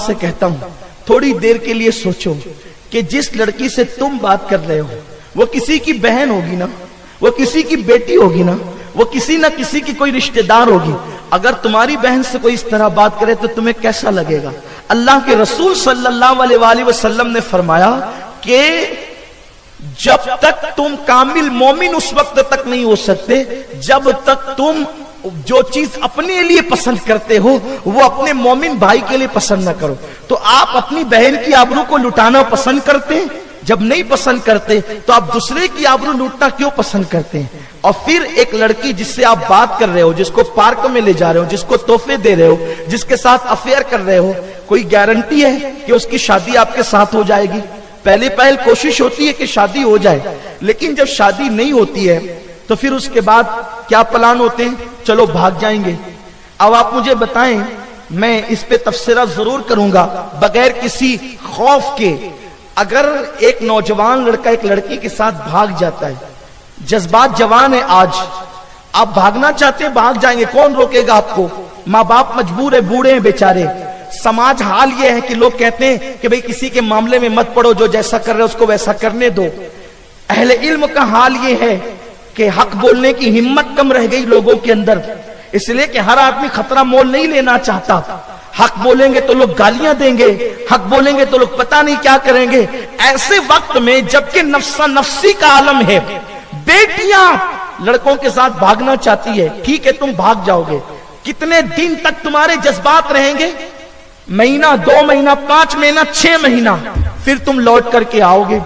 سے کہتا ہوں تھوڑی دیر کے لیے سوچو کہ جس لڑکی سے تم بات کر رہے ہو وہ کسی کی بہن ہوگی نا, وہ کسی کی بیٹی ہوگی نا, وہ کسی نہ کسی کی کوئی رشتہ دار ہوگی. اگر تمہاری بہن سے کوئی اس طرح بات کرے تو تمہیں کیسا لگے گا؟ اللہ کے رسول صلی اللہ علیہ وآلہ وسلم نے فرمایا کہ جب تک تم کامل مومن اس وقت تک نہیں ہو سکتے جب تک تم جو چیز اپنے لیے پسند کرتے ہو وہ اپنے مومن بھائی کے لیے پسند نہ کرو. تو آپ اپنی بہن کی آبرو کو لٹانا پسند کرتے ہیں؟ جب نہیں پسند کرتے تو آپ دوسرے کی آبرو لوٹنا کیوں پسند کرتے ہیں؟ اور پھر ایک لڑکی جس سے آپ بات کر رہے ہو, جس کو پارک میں لے جا رہے ہو, جس کو تحفے دے رہے ہو, جس کے ساتھ افیئر کر رہے ہو, کوئی گارنٹی ہے کہ اس کی شادی آپ کے ساتھ ہو جائے گی؟ پہل کوشش ہوتی ہے کہ شادی ہو جائے, لیکن جب شادی نہیں ہوتی ہے تو پھر اس کے بعد کیا پلان ہوتے ہیں؟ چلو بھاگ جائیں گے. اب آپ مجھے بتائیں, میں اس پہ تبصرہ ضرور کروں گا بغیر کسی خوف کے. اگر ایک نوجوان لڑکا ایک لڑکی کے ساتھ بھاگ جاتا ہے, جذبات جوان ہے, آج آپ بھاگنا چاہتے ہیں بھاگ جائیں گے, کون روکے گا آپ کو؟ ماں باپ مجبور ہے, بوڑھے ہیں بیچارے. سماج حال یہ ہے کہ لوگ کہتے ہیں کہ بھئی کسی کے معاملے میں مت پڑو, جو جیسا کر رہے اس کو ویسا کرنے دو. اہل علم کا حال یہ ہے کہ حق بولنے کی ہمت کم رہ گئی لوگوں کے اندر, اس لیے کہ ہر آدمی خطرہ مول نہیں لینا چاہتا. حق بولیں گے تو لوگ گالیاں دیں گے, حق بولیں گے تو لوگ پتہ نہیں کیا کریں گے. ایسے وقت میں جبکہ نفسا نفسی کا عالم ہے, بیٹیاں لڑکوں کے ساتھ بھاگنا چاہتی ہے, ٹھیک ہے تم بھاگ جاؤ گے, کتنے دن تک تمہارے جذبات رہیں گے؟ مہینہ, 2 مہینہ, 5 مہینہ, 6 مہینہ, پھر تم لوٹ کر کے آؤ گے.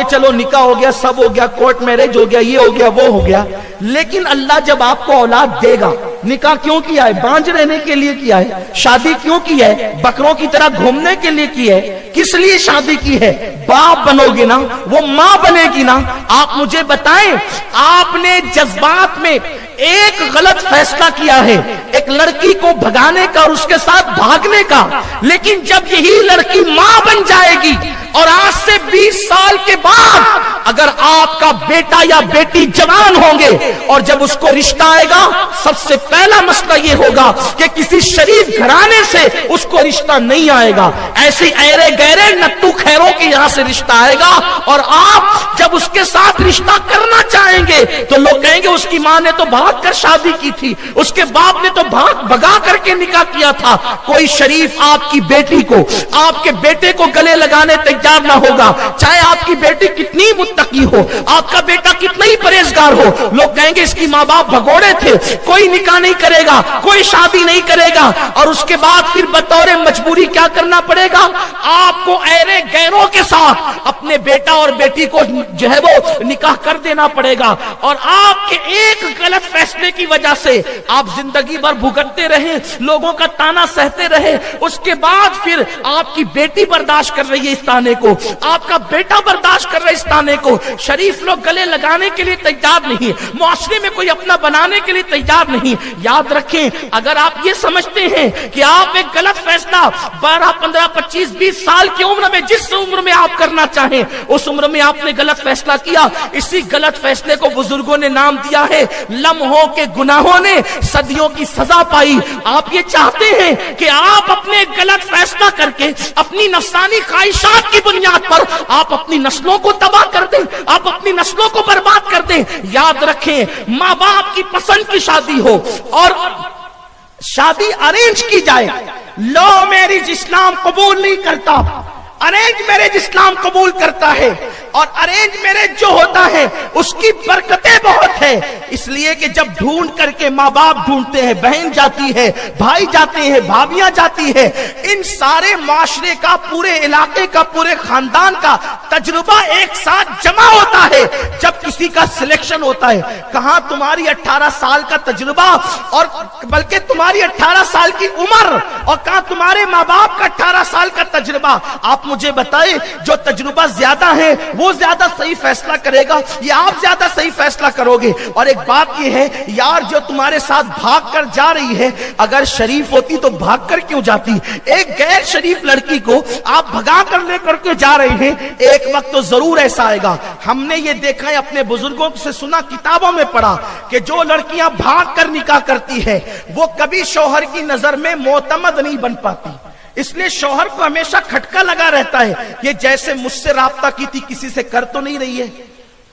چلو نکاح ہو گیا, سب ہو گیا, کورٹ میرج ہو گیا, یہ ہو گیا, وہ ہو گیا. لیکن اللہ جب آپ کو اولاد دے گا, نکاح کیوں کیا ہے؟ بانج رہنے کے لیے کیا ہے. شادی کیوں کی ہے؟ بکروں کی طرح گھومنے کے لیے کی ہے. کس لیے شادی کی ہے؟ باپ بنو گے نا, وہ ماں بنے گی نا. آپ مجھے بتائیں, آپ نے جذبات میں ایک غلط فیصلہ کیا ہے, ایک لڑکی کو بھگانے کا اور اس کے ساتھ بھاگنے کا, لیکن جب یہی لڑکی ماں بن جائے گی اور آج سے 20 سال کے بعد اگر آپ کا بیٹا یا بیٹی جوان ہوں گے اور جب اس کو رشتہ آئے گا, سب سے پہلا مسئلہ یہ ہوگا کہ کسی شریف گھرانے سے اس کو رشتہ نہیں آئے گا. ایسی ایرے گہرے نتو خیروں کے یہاں سے رشتہ آئے گا, اور آپ جب اس کے ساتھ رشتہ کرنا چاہیں گے تو لوگ کہیں گے اس کی ماں نے تو بھاگ کر شادی کی تھی, اس کے باپ نے تو بھگا کر کے نکاح کیا تھا. کوئی شریف آپ کی بیٹی کو, آپ کے بیٹے کو گلے لگانے تیار نہ ہوگا, چاہے آپ کی بیٹی کتنی متقی ہو, آپ کا بیٹا کتنا ہی پرہیزگار ہو. لوگ کہیں گے اس کی ماں باپ بھگوڑے تھے, کوئی نکاح نہیں کرے گا, کوئی شادی نہیں کرے گا. اور اس کے بعد پھر بطور مجبوری کیا کرنا پڑے گا؟ آپ کو ایرے غیروں کے ساتھ اپنے بیٹا اور بیٹی کو جو ہے وہ نکاح کر دینا پڑے گا. اور آپ کے ایک غلط فیصلے کی وجہ سے آپ زندگی بھر بھگتتے رہے, لوگوں کا تانا سہتے رہے. اس کے بعد پھر آپ کی بیٹی برداشت کر رہی ہے اس تانے کو, آپ کا بیٹا برداشت کر رہا ہے اس تانے کو. شریف لوگ گلے لگانے کے لیے تیار نہیں, معاشرے میں کوئی اپنا بنانے کے لیے تیار نہیں. یاد رکھیں, اگر آپ یہ سمجھتے ہیں کہ آپ ایک غلط فیصلہ 12, 15, 25, 20 سال کی عمر میں, جس عمر میں آپ کرنا چاہیں اس عمر میں آپ نے غلط فیصلہ کیا, اسی غلط فیصلے کو بزرگوں نے نام دیا ہے لمحوں کے گناہوں نے صدیوں کی سزا پائی. آپ یہ چاہتے ہیں کہ آپ اپنے غلط فیصلہ کر کے اپنی نفسانی خواہشات کی بنیاد پر آپ اپنی نسلوں کو تباہ کر دیں, آپ اپنی نسلوں کو برباد کر دیں. یاد رکھیں, ماں باپ کی پسند کی شادی ہو اور شادی ارینج کی جائے, لو میرج اسلام قبول نہیں کرتا, ارینج میرج اسلام قبول کرتا ہے. اور ارینج میرج جو ہوتا ہے اس کی برکتیں بہت ہے, اس لیے کہ جب ڈھونڈ کر کے ماں باپ ڈھونڈتے ہیں, بہن جاتی ہے, بھائی جاتے ہیں, بھابیاں جاتی ہے, ان سارے معاشرے کا, پورے علاقے کا, پورے خاندان کا تجربہ ایک ساتھ جمع ہوتا ہے جب کسی کا سلیکشن ہوتا ہے. کہاں تمہاری 18 سال کا تجربہ, اور بلکہ تمہاری 18 سال کی عمر, اور کہاں تمہارے ماں باپ کا 18 سال کا تجربہ. آپ مجھے بتائے جو تجربہ زیادہ ہے وہ زیادہ صحیح فیصلہ کرے گا یا آپ زیادہ صحیح فیصلہ کرو گے؟ اور ایک بات یہ ہے یار، جو تمہارے ساتھ بھاگ کر جا رہی ہے اگر شریف ہوتی تو بھاگ کر کیوں جاتی؟ ایک غیر شریف لڑکی کو آپ بھگا کر لے کر کے جا رہے ہیں، ایک وقت تو ضرور ایسا آئے گا۔ ہم نے یہ دیکھا ہے، اپنے بزرگوں سے سنا، کتابوں میں پڑھا کہ جو لڑکیاں بھاگ کر نکاح کرتی ہے وہ کبھی شوہر کی نظر میں معتمد نہیں بن پاتی، اس لیے شوہر کو ہمیشہ کھٹکا لگا رہتا ہے، یہ جیسے مجھ سے رابطہ کی تھی کسی سے کر تو نہیں رہی ہے،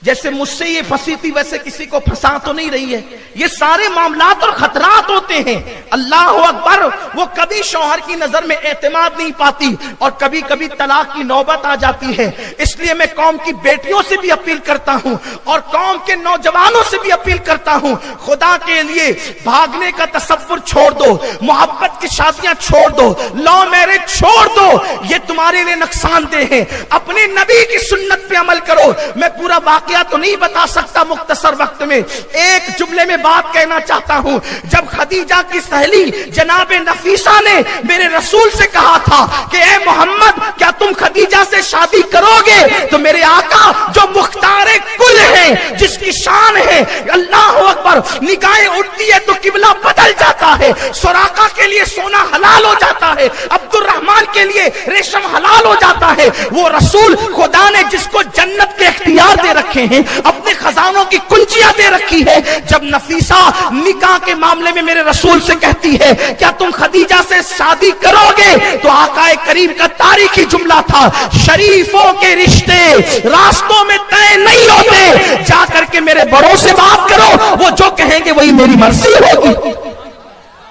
جیسے مجھ سے یہ پھنسی تھی ویسے کسی کو پھنسا تو نہیں رہی ہے۔ یہ سارے معاملات اور خطرات ہوتے ہیں۔ اللہ اکبر، وہ کبھی شوہر کی نظر میں اعتماد نہیں پاتی اور کبھی کبھی طلاق کی نوبت آ جاتی ہے۔ اس لیے میں قوم کی بیٹیوں سے بھی اپیل کرتا ہوں اور قوم کے نوجوانوں سے بھی اپیل کرتا ہوں، خدا کے لیے بھاگنے کا تصور چھوڑ دو، محبت کی شادیاں چھوڑ دو، لو میرج چھوڑ دو، یہ تمہارے لیے نقصان دہ ہے۔ اپنے نبی کی سنت پہ عمل کرو۔ میں پورا واقعہ تو نہیں بتا سکتا مختصر وقت میں، ایک جملے میں بات کہنا چاہتا ہوں۔ جب خدیجہ کی سہیلی جناب نفیسہ نے میرے رسول سے کہا تھا کہ اے محمد کیا تم خدیجہ سے شادی کرو گے، تو میرے آقا جو مختار کل ہے، جس کی شان ہے اللہ اکبر، نگاہیں اٹھتی ہے تو قبلہ بدل جاتا ہے، سراقہ کے لیے سونا حلال ہو جاتا ہے، عبد الرحمن کے لیے ریشم حلال ہو جاتا ہے۔ وہ رسول خدا نے جس کو جنت کے اختیار دے رکھے ہیں، اپنے خزانوں کی کنجیاں دے رکھی ہے، جب نفیسہ نکاح کے معاملے میں میرے رسول سے کہتی ہے کیا تم خدیجہ سے شادی کرو گے، تو آقا کریم کا تاریخی جملہ تھا، شریفوں کے رشتے راستوں میں طے نہیں ہوتے، جا کر کے میرے بڑوں سے بات کرو، وہ جو کہیں گے وہی میری مرضی ہوگی۔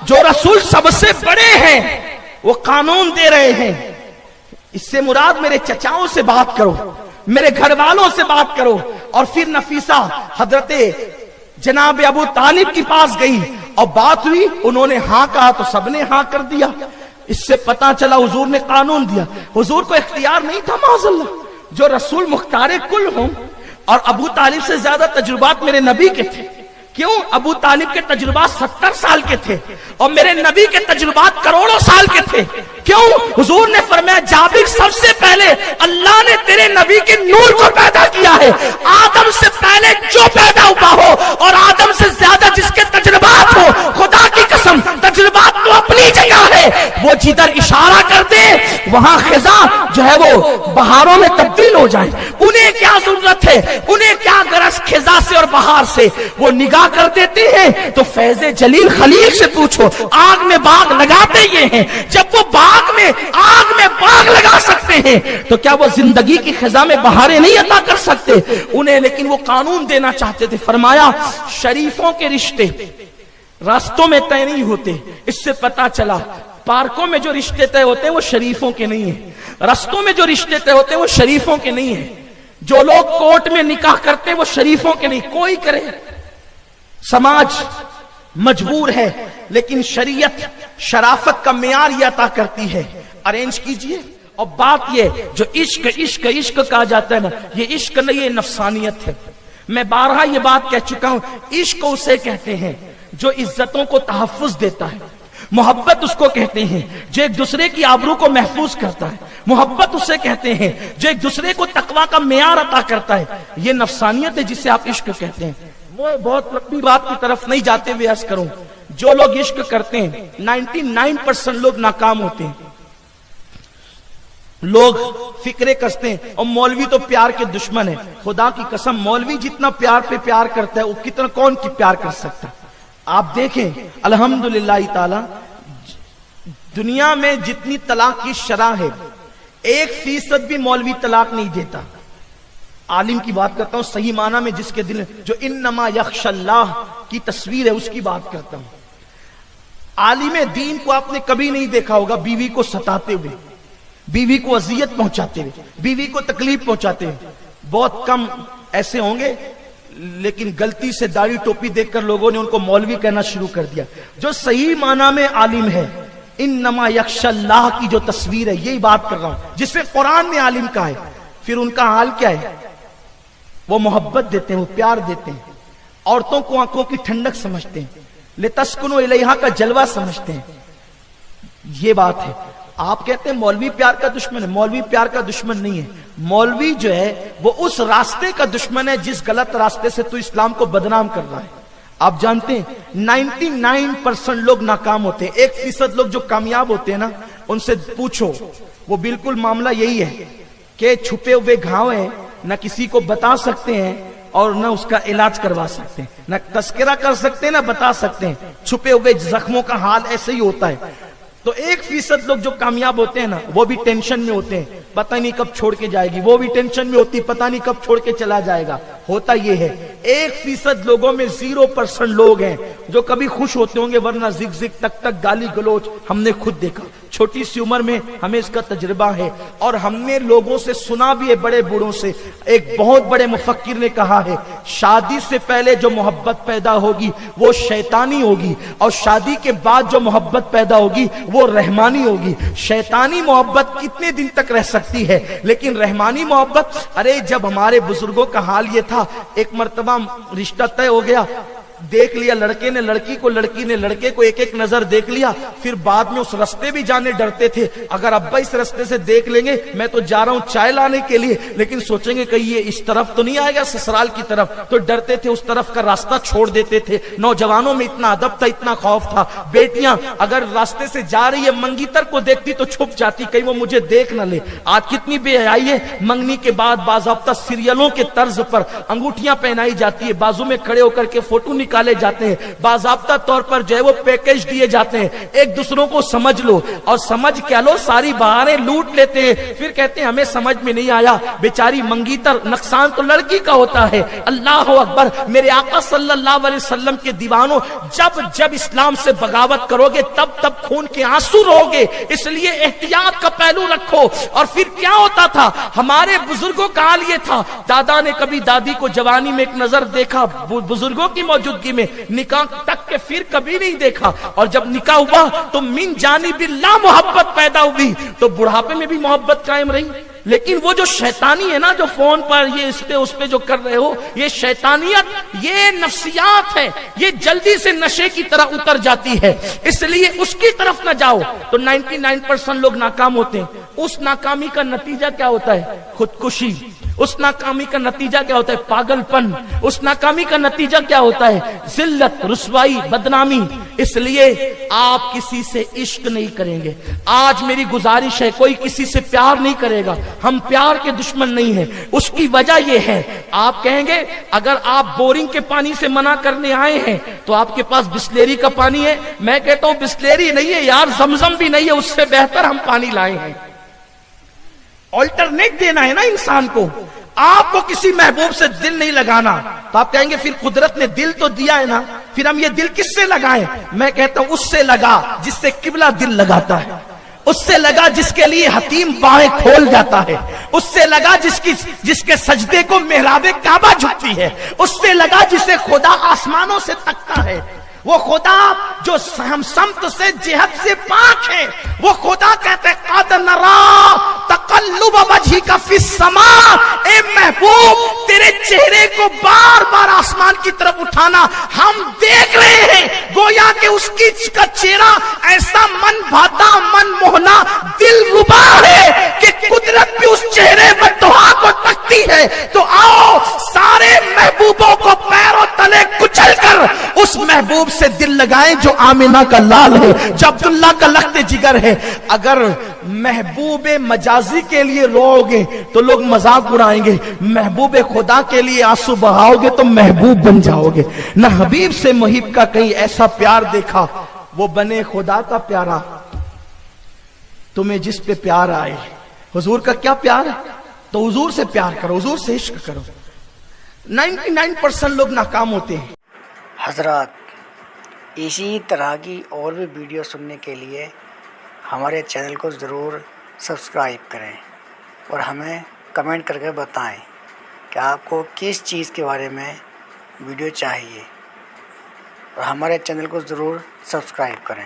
جو رسول سب سے بڑے ہیں وہ قانون دے رہے ہیں، اس سے مراد میرے چچاؤں سے بات کرو، میرے گھر والوں سے بات کرو۔ اور پھر نفیسہ حضرت جناب ابو طالب کے پاس گئی اور بات ہوئی، انہوں نے ہاں کہا تو سب نے ہاں کر دیا۔ اس سے پتا چلا حضور نے قانون دیا، حضور کو اختیار نہیں تھا معاذ اللہ۔ جو رسول مختار کل ہوں، اور ابو طالب سے زیادہ تجربات میرے نبی کے تھے، کیوں؟ ابو طالب کے تجربات 70 سال کے تھے اور میرے نبی کے تجربات کروڑوں سال کے تھے، کیوں؟ حضور نے فرمایا جابر سب سے پہلے اللہ نے تیرے نبی کے نور کو پیدا کیا ہے، آدم سے پہلے جو پیدا ہوا ہو اور آدم سے زیادہ جس کے تجربات ہو، خدا کی قسم تجربات تو اپنی جگہ ہے، وہ جدھر اشارہ کر دے وہاں خزاں جو ہے وہ بہاروں میں تبدیل ہو جائے۔ انہیں کیا ضرورت ہے، انہیں کیا غرض خزاں سے اور بہار سے، وہ نگاہ کر دیتے ہیں۔ تو فیض جلیل خلیل سے پوچھو، آگ میں باغ لگاتے یہ ہیں، جب وہ باغ میں آگ میں باغ لگا سکتے ہیں تو کیا وہ زندگی کی خزاں میں بہاریں نہیں عطا کر سکتے انہیں؟ لیکن وہ قانون دینا چاہتے تھے، فرمایا شریفوں کے رشتے راستوں میں طے نہیں ہوتے۔ اس سے پتا چلا پارکوں میں جو رشتے طے ہوتے ہیں وہ شریفوں کے نہیں ہیں، رستوں میں جو رشتے طے ہوتے ہیں وہ شریفوں کے نہیں ہیں، جو لوگ کورٹ میں نکاح کرتے ہیں وہ شریفوں کے نہیں۔ کوئی کرے، سماج مجبور ہے، لیکن شریعت شرافت کا معیار یہ عطا کرتی ہے، ارینج کیجئے۔ اور بات یہ جو عشق عشق عشق کہا جاتا ہے نا، یہ عشق نہیں، یہ نفسانیت ہے۔ میں بارہا یہ بات کہہ چکا ہوں، عشق اسے کہتے ہیں جو عزتوں کو تحفظ دیتا ہے، محبت اس کو کہتے ہیں جو ایک دوسرے کی آبرو کو محفوظ کرتا ہے، محبت اسے کہتے ہیں جو ایک دوسرے کو تقویٰ کا معیار عطا کرتا ہے۔ یہ نفسانیت ہے جسے آپ عشق کہتے ہیں۔ وہ بہت لمبی بات کی طرف نہیں جاتے ہوئے عرض کروں، جو لوگ عشق کرتے ہیں 99% لوگ ناکام ہوتے ہیں۔ لوگ فکرے کستے ہیں اور مولوی تو پیار کے دشمن ہے، خدا کی قسم مولوی جتنا پیار پہ پیار کرتا ہے وہ کتنا کون کی پیار کر سکتا ہے؟ آپ دیکھیں الحمدللہ تعالی دنیا میں جتنی طلاق کی شرح ہے 1% بھی مولوی طلاق نہیں دیتا۔ عالم کی بات کرتا ہوں صحیح معنی میں، جس کے دل جو انما یخشى اللہ کی تصویر ہے اس کی بات کرتا ہوں۔ عالم دین کو آپ نے کبھی نہیں دیکھا ہوگا بیوی کو ستاتے ہوئے، بیوی کو اذیت پہنچاتے ہوئے، بیوی کو تکلیف پہنچاتے ہوئے۔ بہت کم ایسے ہوں گے، لیکن غلطی سے داڑھی ٹوپی دیکھ کر لوگوں نے ان کو مولوی کہنا شروع کر دیا۔ جو صحیح معنی میں عالم ہے، انما یخشى اللہ کی جو تصویر ہے یہی بات کر رہا ہوں، جس میں قرآن میں عالم کا ہے۔ پھر ان کا حال کیا ہے؟ وہ محبت دیتے ہیں، وہ پیار دیتے ہیں، عورتوں کو آنکھوں کی ٹھنڈک سمجھتے ہیں، لتسکنوا الیہا کا جلوہ سمجھتے ہیں۔ یہ بات ہے۔ آپ کہتے ہیں مولوی پیار کا دشمن ہے، مولوی پیار کا دشمن نہیں ہے، مولوی جو ہے وہ اس راستے کا دشمن ہے جس غلط راستے سے تو اسلام کو بدنام کر رہا ہے۔ آپ جانتے ہیں 99% لوگ ناکام ہوتے ہیں، 1% لوگ جو کامیاب ہوتے ہیں نا، ان سے پوچھو، وہ بالکل معاملہ یہی ہے کہ چھپے ہوئے گھاؤ ہیں، نہ کسی کو بتا سکتے ہیں اور نہ اس کا علاج کروا سکتے ہیں، نہ تذکرہ کر سکتے ہیں نہ بتا سکتے ہیں، چھپے ہوئے زخموں کا حال ایسے ہی ہوتا ہے۔ تو 1% لوگ جو کامیاب ہوتے ہیں نا، وہ بھی ٹینشن میں ہوتے ہیں، پتہ نہیں کب چھوڑ کے جائے گی، وہ بھی ٹینشن میں ہوتی، پتہ نہیں کب چھوڑ کے چلا جائے گا۔ ہوتا یہ ہے 1% لوگوں میں 0% لوگ ہیں جو کبھی خوش ہوتے ہوں گے، ورنہ زگ زگ تک تک گالی گلوچ ہم نے خود دیکھا، چھوٹی سی عمر میں ہمیں اس کا تجربہ ہے، اور ہم نے لوگوں سے سنا بھی ہے، بڑے بوڑھوں سے۔ ایک بہت بڑے مفکر نے کہا ہے، شادی سے پہلے جو محبت پیدا ہوگی وہ شیطانی ہوگی، اور شادی کے بعد جو محبت پیدا ہوگی وہ رحمانی ہوگی۔ شیطانی محبت کتنے دن تک رہ سکتی ہے، لیکن رحمانی محبت، ارے جب ہمارے بزرگوں کا حال یہ تھا، ایک مرتبہ رشتہ طے ہو گیا، دیکھ لیا لڑکے نے لڑکی کو، لڑکی نے لڑکے کو، ایک ایک نظر دیکھ لیا، پھر بعد میں اس رستے بھی جانے ڈرتے تھے، اگر ابا اس رستے سے دیکھ لیں گے، میں تو جا رہا ہوں چائے لانے کے لیے، لیکن سوچیں گے کہیں یہ اس طرف تو نہیں آئے گا سسرال کی طرف، تو ڈرتے تھے، اس طرف کا راستہ چھوڑ دیتے تھے۔ نوجوانوں میں اتنا ادب تھا، اتنا خوف تھا، بیٹیاں اگر راستے سے جا رہی ہے منگیتر کو دیکھتی تو چھپ جاتی، کہیں وہ مجھے دیکھ نہ لے۔ آج کتنی بے حیائی ہے، منگنی کے بعد باضابطہ سیریلوں کے طرز پر انگوٹھیاں پہنائی جاتی ہے، بازو میں کھڑے ہو کر کے فوٹو نکالے جاتے ہیں، باضابطہ طور پر جو ہے وہ پیکج دیے جاتے ہیں، ایک دوسروں کو سمجھ لو، اور سمجھ کیا لو، ساری بہاریں لوٹ لیتے ہیں، پھر کہتے ہیں ہمیں سمجھ میں نہیں آیا، بیچاری منگیتر، نقصان تو لڑکی کا ہوتا ہے۔ اللہ اکبر، میرے آقا صلی اللہ علیہ وسلم کے دیوانوں، جب جب اسلام سے بغاوت کرو گے تب تب خون کے آنسو رو گے، اس لیے احتیاط کا پہلو رکھو۔ اور پھر کیا ہوتا تھا، ہمارے بزرگوں کا حال یہ تھا، دادا نے کبھی دادی کو جوانی میں ایک نظر دیکھا، بزرگوں کی موجودگی میں، نکاح تک کے پھر کبھی نہیں دیکھا، اور جب نکاح ہوا تو من جانب اللہ محبت پیدا ہوئی، تو بڑھاپے میں بھی محبت قائم رہی۔ لیکن وہ جو شیطانی ہے نا، جو فون پر یہ اس پہ جو کر رہے ہو، یہ شیطانیت، یہ نفسیات ہے، یہ جلدی سے نشے کی طرح اتر جاتی ہے، اس لیے اس کی طرف نہ جاؤ۔ تو 99% لوگ ناکام ہوتے ہیں، اس ناکامی کا نتیجہ کیا ہوتا ہے؟ خودکشی۔ اس ناکامی کا نتیجہ کیا ہوتا ہے؟ پاگل پن۔ اس ناکامی کا نتیجہ کیا ہوتا ہے؟ ذلت، رسوائی، بدنامی۔ اس لیے آپ کسی سے عشق نہیں کریں گے۔ آج میری گزارش ہے، کوئی کسی سے پیار نہیں کرے گا، ہم پیار کے دشمن نہیں ہیں۔ اس کی وجہ یہ ہے، آپ کہیں گے اگر آپ بورنگ کے پانی سے منع کرنے آئے ہیں تو آپ کے پاس بسلیری کا پانی ہے، میں کہتا ہوں بسلیری نہیں ہے یار، زمزم بھی نہیں ہے، اس سے بہتر ہم پانی لائے ہیں۔ آلٹرنیٹ دینا ہے نا انسان کو۔ آپ کو کسی محبوب سے دل نہیں لگانا تو آپ کہیں گے پھر قدرت نے دل تو دیا ہے نا، پھر ہم یہ دل کس سے لگائیں؟ میں کہتا ہوں اس سے لگا جس سے قبلہ دل لگاتا ہے، اس سے لگا جس کے لیے حتیم باہیں کھول جاتا ہے، اس سے لگا جس کے سجدے کو محراب کعبہ جھکتی ہے، اس سے لگا جسے خدا آسمانوں سے تکتا ہے، وہ خدا جو ہم سمت سے جہت سے پاک ہے، وہ خدا کہتے ہیں قد نرا تقلب وجہک فی السماء، اے محبوب تیرے چہرے کو بار بار آسمان کی طرف اٹھانا ہم دیکھ رہے ہیں، گویا کہ اس کی کا چہرہ ایسا من بھاتا، من موہنا، دل ربا ہے کہ قدرت بھی اس چہرے بددعا کو تکتی ہے۔ تو آؤ سارے محبوبوں کو پیروں تلے کچل کر اس محبوب سے دل لگائیں جو آمینہ کا لال ہے، جو عبداللہ کا لخت جگر ہے۔ اگر محبوب مجازی کے لیے رو گے تو لوگ مذاق اڑائیں گے، محبوب خدا کے لیے آنسو بہاؤ گے تو محبوب بن جاؤ گے۔ نہ حبیب سے محب کا کہیں ایسا پیار دیکھا، وہ بنے خدا کا پیارا، تمہیں جس پہ پیار آئے۔ حضور کا کیا پیار ہے؟ تو حضور سے پیار کرو، حضور سے عشق کرو۔ 99% لوگ ناکام ہوتے ہیں۔ حضرات، اسی طرح کی اور بھی ویڈیو سننے کے لیے ہمارے چینل کو ضرور سبسکرائب کریں اور ہمیں کمنٹ کر کے بتائیں کہ آپ کو کس چیز کے بارے میں ویڈیو چاہیے، اور ہمارے چینل کو ضرور سبسکرائب کریں۔